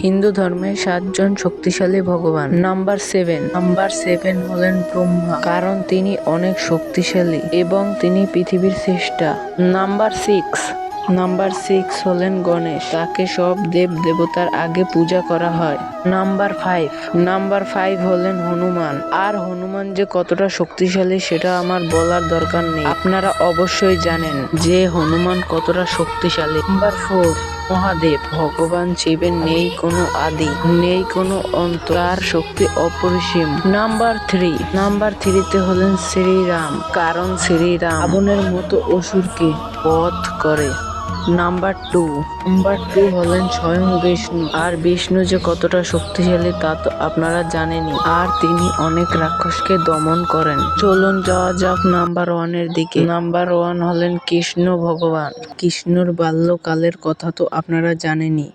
হিন্দু ধর্মে 7জন শক্তিশালী ভগবান। নাম্বার 7 হলেন ব্রহ্মা, কারণ তিনি অনেক শক্তিশালী এবং তিনি পৃথিবীর স্রষ্টা। নাম্বার 6 হলেন গণেশ, তাকে সব দেব দেবতার আগে পূজা করা হয়। নাম্বার 5 হলেন হনুমান, আর হনুমান যে কতটা শক্তিশালী সেটা আমার বলার দরকার নেই, আপনারা অবশ্যই জানেন যে হনুমান কতটা শক্তিশালী। নাম্বার 4 মহাদেব, ভগবান শিবের নেই কোনো আদি, নেই কোনো অন্ত, তার শক্তি অপরিসীম। নাম্বার 3 হলেন শ্রীরাম, কারণ শ্রীরাম রাবণের মতো অসুরকে বধ করে। নাম্বার 2 হলেন স্বয়ং বিষ্ণু, আর বিষ্ণু যে কতটা শক্তিশালী তা তো আপনারা জানেনই, আর তিনি অনেক রাক্ষসকে দমন করেন। চলুন যাওয়া যাক নাম্বার 1 এর দিকে। নাম্বার 1 হলেন কৃষ্ণ ভগবান। কৃষ্ণর বাল্যকালের কথা তো আপনারা জানেনই।